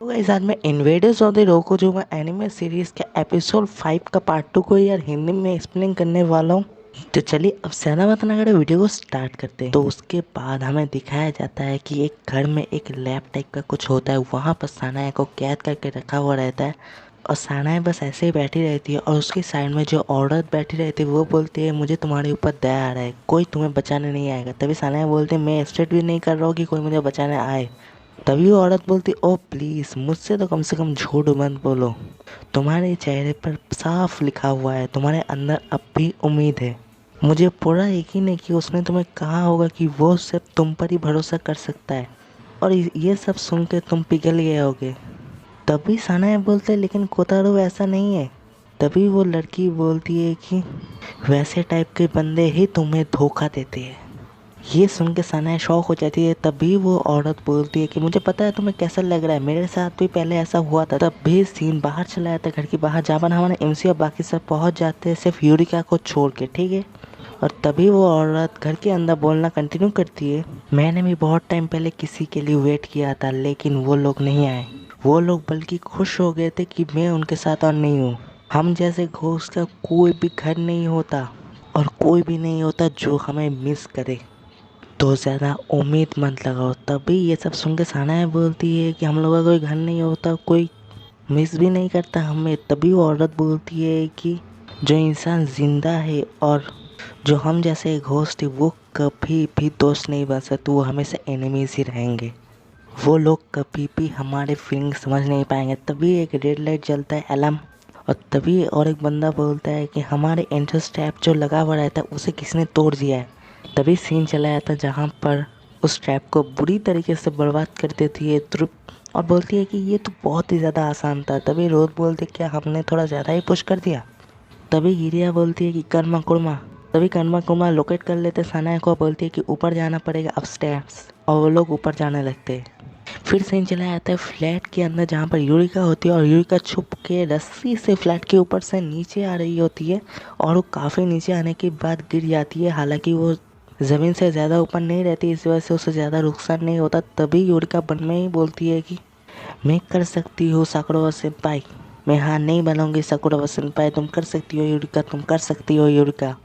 तो गाइस आज मैं invaders of the Rokujouma anime series के एपिसोड 5 का पार्ट 2 को यार हिंदी में एक्सप्लेन करने वाला हूँ। तो चलिए अब ज़्यादा बात ना करें, वीडियो को स्टार्ट करते हैं। तो उसके बाद हमें दिखाया जाता है कि एक घर में एक लैब टाइप का कुछ होता है, वहाँ पर सानाए को कैद करके रखा हुआ रहता है और सानाए बस ऐसे ही बैठी रहती है और उसकी साइड में जो औरत बैठी रहती है वो बोलती है मुझे तुम्हारे ऊपर दया आ रहा है, कोई तुम्हें बचाने नहीं आएगा। तभी सानाए बोलते हैं मैं एक्सपेक्ट भी नहीं कर रहा हूँ कि कोई मुझे बचाने आए। तभी वो औरत बोलती ओ प्लीज़ मुझसे तो कम से कम झूठ मत बोलो, तुम्हारे चेहरे पर साफ लिखा हुआ है तुम्हारे अंदर अब भी उम्मीद है। मुझे पूरा यकीन है कि उसने तुम्हें कहा होगा कि वो सिर्फ तुम पर ही भरोसा कर सकता है और ये सब सुन के तुम पिघल गए होगे। तभी सानाए बोलते हैं लेकिन कोतारो ऐसा नहीं है। तभी वो लड़की बोलती है कि वैसे टाइप के बंदे ही तुम्हें धोखा देते हैं। ये सुन के सनाया शौक हो जाती है। तभी वो औरत बोलती है कि मुझे पता है तुम्हें कैसा लग रहा है, मेरे साथ भी पहले ऐसा हुआ था। तब भी सीन बाहर चला जाता है, घर के बाहर जहाँ पर हमारे एमसी और बाकी सब पहुंच जाते हैं सिर्फ यूरिका को छोड़ के, ठीक है। और तभी वो औरत घर के अंदर बोलना कंटिन्यू करती है मैंने भी बहुत टाइम पहले किसी के लिए वेट किया था लेकिन वो लोग नहीं आए। वो लोग बल्कि खुश हो गए थे कि मैं उनके साथ और नहीं हूँ। हम जैसे घोस्ट का कोई भी घर नहीं होता और कोई भी नहीं होता जो हमें मिस करे, तो ज़्यादा उम्मीद मत लगाओ। तभी ये सब सुन के सानाया बोलती है कि हम लोगों का कोई घर नहीं होता, कोई मिस भी नहीं करता हमें। तभी वो औरत बोलती है कि जो इंसान ज़िंदा है और जो हम जैसे घोस्ट है वो कभी भी दोस्त नहीं बन सकते, वो हमेशा एनिमीज ही रहेंगे। वो लोग कभी भी हमारे फीलिंग समझ नहीं पाएंगे। तभी एक रेड लाइट जलता है अलार्म, और तभी और एक बंदा बोलता है कि हमारे एंट्रेंस ट्रैप जो लगा हुआ रहता है उसे किसने तोड़ दिया है। तभी सीन चला जाता है जहाँ पर उस ट्रैप को बुरी तरीके से बर्बाद कर देती है ध्रुव और बोलती है कि ये तो बहुत ही ज़्यादा आसान था। तभी रोज बोलती क्या हमने थोड़ा ज़्यादा ही पुश कर दिया। तभी गिरिया बोलती है कि कर्मा कुर्मा। तभी कर्मा कुर्मा लोकेट कर लेते सनाया को, बोलती है कि ऊपर जाना पड़ेगा अपस्टेयर्स, और वो लोग ऊपर जाने लगते हैं। फिर सीन चला जाता है फ्लैट के अंदर जहाँ पर यूरिका होती है और यूरिका छुप के रस्सी से फ्लैट के ऊपर से नीचे आ रही होती है और वो काफ़ी नीचे आने के बाद गिर जाती है। हालांकि वो ज़मीन से ज़्यादा ऊपर नहीं रहती, इस वजह से उसे ज़्यादा नुकसान नहीं होता। तभी यूरिका मन में ही बोलती है कि मैं कर सकती हूँ साकुरा सेंपाई, मैं हार नहीं बनूंगी साकुरा सेंपाई, तुम कर सकती हो यूरिका, तुम कर सकती हो यूरिका।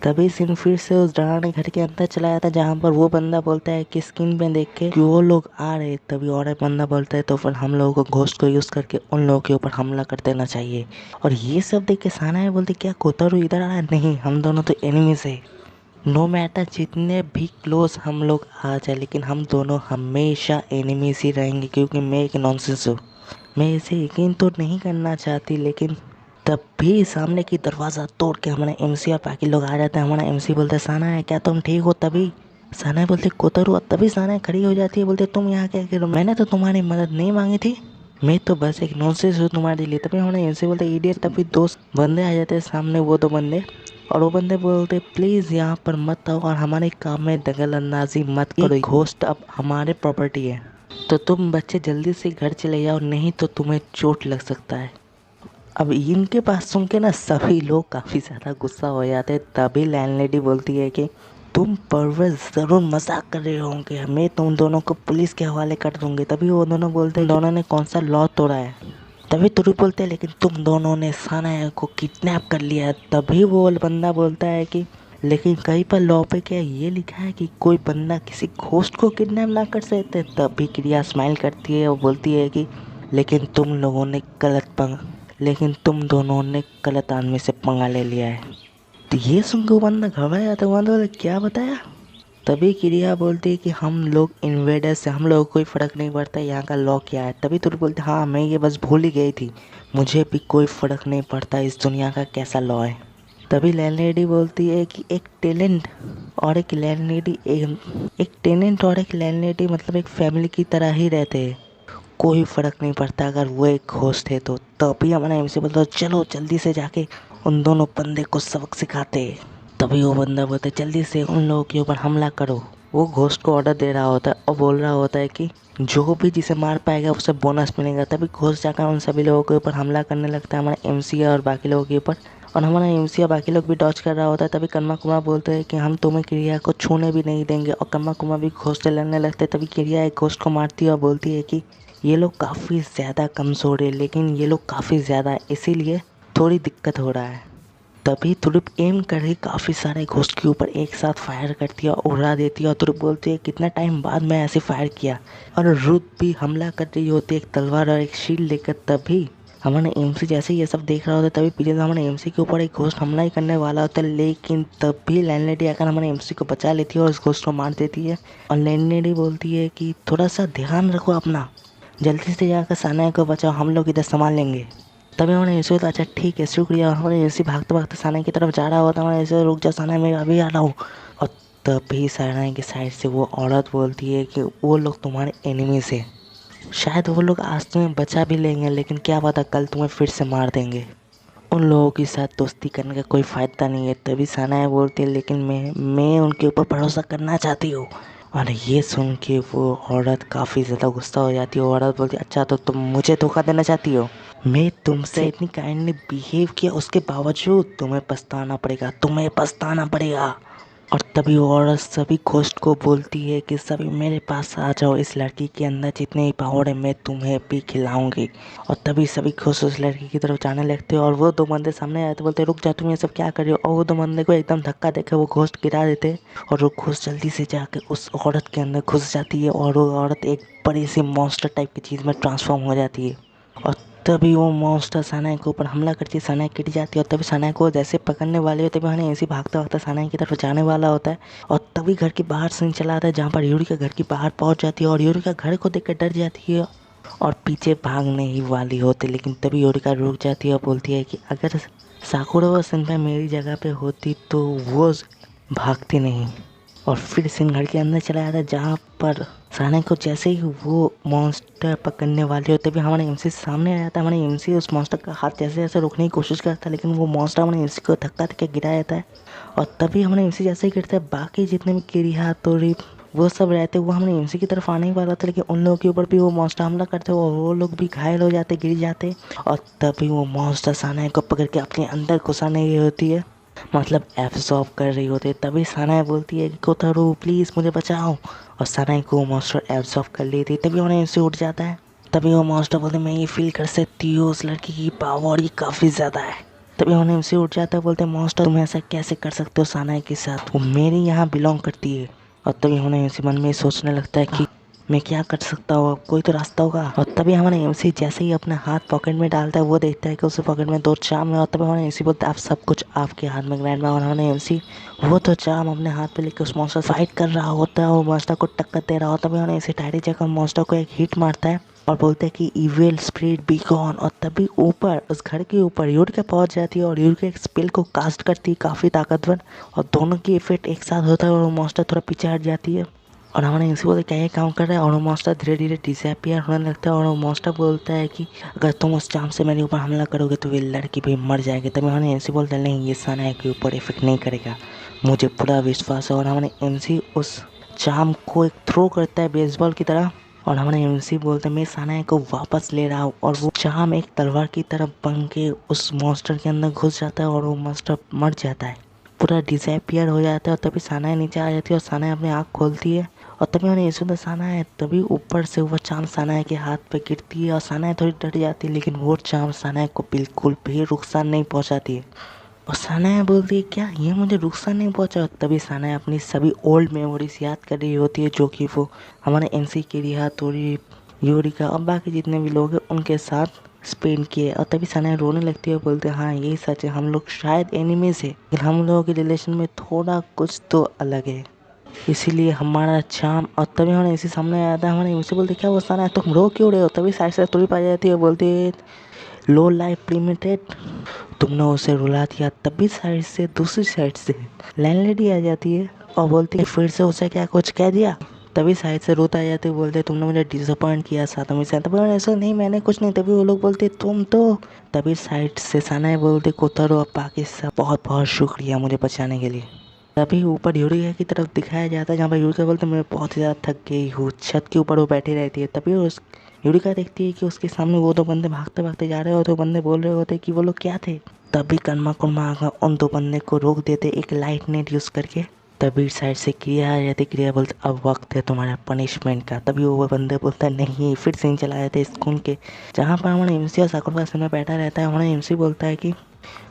तभी सीन फिर से उस डरावने घर के अंदर चला जाता है जहाँ पर वो बंदा बोलता है कि स्क्रीन पे देख के कि वो लोग आ रहे। तभी और एक बंदा बोलता है तो फिर हम लोगों को घोस्ट को यूज़ करके उन लोगों के ऊपर हमला कर देना चाहिए। और ये सब देख के सानाया बोलते क्या कोतारू इधर आ रहा है, नहीं हम दोनों तो एनिमीज है। नो मैटर जितने भी क्लोज हम लोग आ जाए लेकिन हम दोनों हमेशा एनिमीज ही रहेंगे, क्योंकि मैं एक नॉनसेंस हूँ। मैं इसे यकीन तो नहीं करना चाहती लेकिन तब भी सामने की दरवाज़ा तोड़ के हमारा एमसी और बाकी लोग आ जाते हैं। हमारा एमसी बोलते साना है क्या तुम ठीक हो? तभी साना बोलते कोतरू। तभी साना खड़ी हो जाती है, बोलते तुम यहाँ क्या करो, मैंने तो तुम्हारी मदद नहीं मांगी थी, मैं तो बस एक नॉनसेंस हूँ तुम्हारे लिए। तभी हमारा एमसी बोलते इडियट। तभी दोस्त बंदे आ जाते हैं सामने, वो दो बंदे, और वो बंदे बोलते प्लीज़ यहाँ पर मत आओ और हमारे काम में दखल अंदाजी मत करो, घोस्ट अब हमारे प्रॉपर्टी है, तो तुम बच्चे जल्दी से घर चले जाओ नहीं तो तुम्हें चोट लग सकता है। अब इनके पास सुन के ना सभी लोग काफ़ी ज़्यादा गुस्सा हो जाते हैं। तभी लैंडलेडी बोलती है कि तुम परवेज ज़रूर मजाक कर रहे होंगे, मैं तुम दोनों को पुलिस के हवाले कर दूंगी। तभी वो दोनों बोलते हैं दोनों ने कौन सा लॉ तोड़ा है। तभी तुरु बोलते हैं लेकिन तुम दोनों ने सानाया को किडनैप कर लिया है। तभी वो बंदा बोलता है कि लेकिन कहीं पर लॉ पे क्या ये लिखा है कि कोई बंदा किसी घोस्ट को किडनैप ना कर सकते। तभी क्रिया स्माइल करती है और बोलती है कि लेकिन तुम दोनों ने गलत आदमी से पंगा ले लिया है। तो ये सुन के वो बंदा घबरा जाता है, वो बोले क्या बताया। तभी क्रिया बोलती है कि हम लोग इन्वेडर्स हैं, हम लोगों को कोई फ़र्क नहीं पड़ता यहाँ का लॉ क्या है। तभी तुम बोलते हाँ मैं ये बस भूल ही गई थी, मुझे भी कोई फ़र्क नहीं पड़ता इस दुनिया का कैसा लॉ है। तभी लैंडलेडी बोलती है कि एक टेनेंट और एक लैंडलेडी मतलब एक फैमिली की तरह ही रहते हैं, कोई फ़र्क नहीं पड़ता अगर वो एक घोस्ट है तो। तभी हमारा एमसी बोलता है चलो जल्दी से जाके उन दोनों बंदे को सबक सिखाते। तभी वो बंदा बोलता है जल्दी से उन लोगों के ऊपर हमला करो। वो घोस्ट को ऑर्डर दे रहा होता है और बोल रहा होता है कि जो भी जिसे मार पाएगा उसे बोनस मिलेगा। तभी घोस्ट जाकर उन सभी लोगों के ऊपर हमला करने लगता है, हमारा एमसी और बाकी लोगों के ऊपर, और हमारा एमसी और बाकी लोग भी डॉज कर रहा होता है। तभी कर्मा कुमार बोलते हैं कि हम तुम्हें क्रिया को छूने भी नहीं देंगे, और कर्मा कुमार भी घोस्ट से लड़ने लगते हैं। तभी क्रिया एक घोस्ट को मारती है और बोलती है कि ये लोग काफ़ी ज़्यादा कमज़ोर है, लेकिन ये लोग काफ़ी ज़्यादा, इसीलिए थोड़ी दिक्कत हो रहा है। तभी तुरुप एम कर रही काफ़ी सारे घोस्ट के ऊपर एक साथ फायर करती है और उड़ा देती है। और तुरुप बोलती है कितना टाइम बाद मैं ऐसे फायर किया। और रुथ भी हमला कर रही होती है एक तलवार और एक शील्ड लेकर। तभी हमारे एमसी जैसे ही ये सब देख रहा होता है, तभी पीछे से हमारे एमसी के ऊपर एक घोस्ट हमला ही करने वाला होता है, लेकिन तभी लैंडलेडी आकर हमारे एमसी को बचा लेती है और उस घोस्ट को मार देती है। और लैंडलेडी बोलती है कि थोड़ा सा ध्यान रखो अपना, जल्दी से जाकर सानाया को बचाओ, हम लोग इधर संभाल लेंगे। तभी हमारे एसी तो अच्छा ठीक है शुक्रिया। और हमारे एसी भागते भागते सानाया की तरफ जा रहा होता है। हमारे एसी रुक जा सानाया, मैं अभी आ रहा हूँ। और तभी सानाया की साइड से वो औरत बोलती है कि वो लोग तुम्हारे एनिमी से, शायद वो लोग आज तुम्हें बचा भी लेंगे, लेकिन क्या पता कल तुम्हें फिर से मार देंगे। उन लोगों के साथ दोस्ती करने का कोई फ़ायदा नहीं है। तभी सानाया बोलती है लेकिन मैं उनके ऊपर भरोसा करना चाहती हूँ। और ये सुन के वो औरत काफ़ी ज़्यादा गुस्सा हो जाती है। औरत बोलती है अच्छा तो तुम मुझे धोखा देना चाहती हो, मैं तुमसे इतनी काइंडली बिहेव किया, उसके बावजूद तुम्हें पछताना पड़ेगा, तुम्हें पछताना पड़ेगा। और तभी वो औरत सभी घोस्ट को बोलती है कि सभी मेरे पास आ जाओ, इस लड़की के अंदर जितने ही पावर है मैं तुम्हें भी खिलाऊंगी। और तभी सभी घोस्ट उस लड़की की तरफ जाने लगते हैं। और वो दो बंदे सामने आए तो बोलते रुक जा, तुम ये सब क्या कर रहे हो। और वो दो बंदे को एकदम धक्का देकर वो घोस्ट गिरा देते और वो घोस्ट जल्दी से जाकर उस औरत के अंदर घुस जाती है और वो औरत एक बड़ी सी मॉन्स्टर टाइप की चीज़ में ट्रांसफॉर्म हो जाती है। और तभी वो मॉन्स्टर सानाया के ऊपर हमला करती है, सानाया गिर जाती है। और तभी सानाया को जैसे पकड़ने वाले होते हैं, तभी ऐसे भागता भागता सानाया की तरफ जाने वाला होता है। और तभी घर के बाहर सीन चला आता है जहाँ पर यूरिका घर के बाहर पहुँच जाती है और यूरिका घर को देखकर डर जाती है और पीछे भागने ही वाली होती। लेकिन तभी यूरिका रुक जाती है और बोलती है कि अगर साकुरा और सिन्पा मेरी जगह पे होती तो वो भागती नहीं। और फिर सीन घर के अंदर चला जाता है जहाँ पर सानाया को जैसे ही वो मॉन्स्टर पकड़ने वाले होते भी हमारे एमसी सामने आ जाता है। हमारे एमसी उस मॉन्स्टर का हाथ जैसे जैसे रोकने की कोशिश करता है, लेकिन वो मॉन्स्टर हमारे एमसी को धक्का देकर गिरा जाता है। और तभी हमारे एमसी जैसे ही गिरता है, बाकी जितने भी किरिया तोरी वो सब रहते वो हमारे एमसी की तरफ आने ही वाला था, लेकिन उन लोगों के ऊपर भी वो मॉन्स्टर हमला करते और वो लोग भी घायल हो जाते, गिर जाते। और तभी वो मॉन्स्टर सानाया को पकड़ के अपने अंदर घुसाने की होती है, मतलब एब्सॉर्ब कर रही होती है। तभी सानाया बोलती है कि कोतारू प्लीज़ मुझे बचाओ। और सानाया को वो मॉन्स्टर एब्सॉर्ब कर लेती है। तभी उन्हें इससे उठ जाता है। तभी वो मॉन्स्टर बोलते मैं ये फील कर सकती हूँ उस लड़की की पावर ये काफ़ी ज़्यादा है। तभी उन्हें उससे उठ जाता है, बोलते मॉन्स्टर तुम ऐसा कैसे कर सकते हो सानाया के साथ, वो मेरी यहाँ बिलोंग करती है। और तभी उन्हें इसी मन में सोचने लगता है कि मैं क्या कर सकता हूँ, अब कोई तो रास्ता होगा। और तभी हमारे एमसी जैसे ही अपना हाथ पॉकेट में डालता है, वो देखता है कि उसके पॉकेट में 2 चाम है। और तभी हमारे एमसी बोलता है आप सब कुछ आपके हाथ में ग्रैंड। और हमारे एमसी वो तो चाम अपने हाथ पे लेकर उस मॉन्स्टर फाइट कर रहा होता है और मॉन्स्टर को टक्कर दे रहा होता है। तभी हमारे एमसी टाइडी जगह मॉन्स्टर को एक हिट मारता है और बोलते हैं कि इविल स्पिरिट बी गॉन। और तभी ऊपर उस घर के ऊपर यूरिका पहुंच जाती है और यूरिका एक स्पेल को कास्ट करती है काफ़ी ताकतवर, और दोनों की इफेक्ट एक साथ होता है और वो मॉन्स्टर थोड़ा पीछे हट जाती है। और हमारे एमसी बोलते क्या ये काम कर रहा है, और वो मॉन्स्टर धीरे धीरे डिसअपियर होने लगता है। और वो मॉन्स्टर बोलता है कि अगर तुम उस चाम से मेरे ऊपर हमला करोगे तो ये लड़की भी मर जाएगी। तभी हमारे एमसी बोलते हैं नहीं ये सानाया के ऊपर इफेक्ट नहीं करेगा, मुझे पूरा विश्वास है। और हमारे एमसी उस चाम को एक थ्रो करता है बेसबॉल की तरह, और हमारे एमसी बोलते हैं मैं सानाया को वापस ले रहा हूँ। और वो चाम एक तलवार की तरह बन के उस मॉन्स्टर के अंदर घुस जाता है और वो मॉन्स्टर मर जाता है, पूरा डिसअपियर हो जाता है। और तभी सानाया नीचे आ जाती है और सानाया अपनी आँख खोलती है। और तभी मैंने यीशु ने सानाया है, तभी ऊपर से वो चाम सानाया के हाथ पे गिरती है और सानाया थोड़ी डर जाती है, लेकिन वो चाम सानाया को बिल्कुल भी नुकसान नहीं पहुंचाती है। और सानाया बोलती है क्या ये मुझे नुकसान नहीं पहुंचा। तभी सानाया अपनी सभी ओल्ड मेमोरीज याद कर रही होती है, जो कि वो हमारे एनसी के रिहा तोरी यूरिका और बाकी जितने भी लोग हैं उनके साथ स्पेंड किए। और तभी सानाया रोने लगती है और बोलते हैं हाँ यही सच है, हम लोग शायद एनिमीज है, लेकिन हम लोगों के रिलेशन में थोड़ा कुछ तो अलग है, इसीलिए हमारा चाम। और तभी हमारे इसी सामने आया था, हमारे इनसे बोलते क्या वो सारा तुम रो क्यों रहे हो। तभी साइड से तुड़ी पा जाती है, बोलती है लो लाइफ लिमिटेड तुमने उसे रुला दिया। तभी साइड से दूसरी साइड से लैंडलेडी आ जाती है और बोलती है फिर से उसे क्या कुछ कह दिया। तभी साइड से रोता आ जाते बोलते तुमने मुझे डिसअपॉइंट किया सातवीं से। तभी ऐसा नहीं मैंने कुछ नहीं। तभी वो लोग बोलते तुम तो। तभी साइड से सानाया बोलते कोतारो और पाकिस्तान बहुत बहुत शुक्रिया मुझे बचाने के लिए। तभी ऊपर यूरिका की तरफ दिखाया जाता है जहाँ पर यूरिका बोलते मैं बहुत ज़्यादा थक गई हूँ, छत के ऊपर वो बैठी रहती है। तभी उस यूरिका देखती है कि उसके सामने वो 2 बंदे भागते भागते जा रहे होते, वो बंदे बोल रहे होते कि वो लोग क्या थे। तभी कन्मा कुन्मा आकर उन 2 बंदे को रोक देते एक लाइट नेट यूज़ करके। तभी साइड से क्रिया आ जाती, क्रिया बोलते अब वक्त है तुम्हारा पनिशमेंट का। तभी वो बंदे बोलता नहीं। फिर सीन चला जाता है स्कूल के, जहाँ पर हमारा एमसी और साकुरा सेनपाई बैठा रहता है। हमारा एमसी बोलता है कि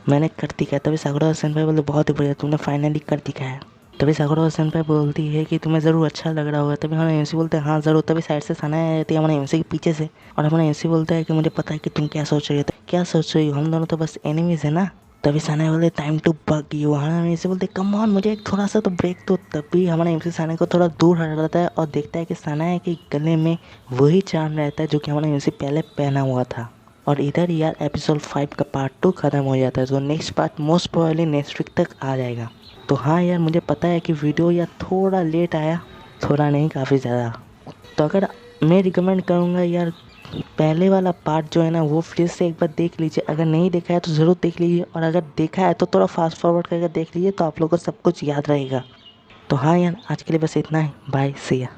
मैंने कर दिखाया। तभी साकुरा सेनपाई बोलते बहुत ही बढ़िया, तुमने फाइनली कर दिखाया। तभी साकुरा सेनपाई बोलती है कि तुम्हें ज़रूर अच्छा लग रहा होगा। तभी हमारा एमसी बोलते हैं हाँ ज़रूर। तभी साइड से सना आ जाती है हमारे एमसी के पीछे से, और हमारा एमसी बोलता है कि मुझे पता है कि तुम क्या सोच रही हो। क्या सोच रही हो, हम दोनों तो बस एनिमीज है ना। तभी सना बोलते टाइम टू बग यू। हमारा एमसी बोलते कम ऑन, मुझे थोड़ा सा तो ब्रेक दो। तभी हमारा एमसी सना को थोड़ा दूर हटाता है और देखता है कि सना है कि गले में वही चार्म रहता है जो कि हमारा एमसी पहले पहना हुआ था। और इधर यार एपिसोड 5 का पार्ट 2 ख़त्म हो जाता है। तो next part most probably next week तक आ जाएगा। तो हाँ यार, मुझे पता है कि वीडियो यार थोड़ा लेट आया, थोड़ा नहीं काफ़ी ज़्यादा। तो अगर मैं रिकमेंड करूँगा यार, पहले वाला पार्ट जो है ना वो फिर से एक बार देख लीजिए। अगर नहीं देखा है तो ज़रूर देख लीजिए, और अगर देखा है तो थोड़ा फास्ट फॉरवर्ड करके देख लीजिए, तो आप लोगों को सब कुछ याद रहेगा। तो हाँ यार, आज के लिए बस इतना ही। बाय, सी या।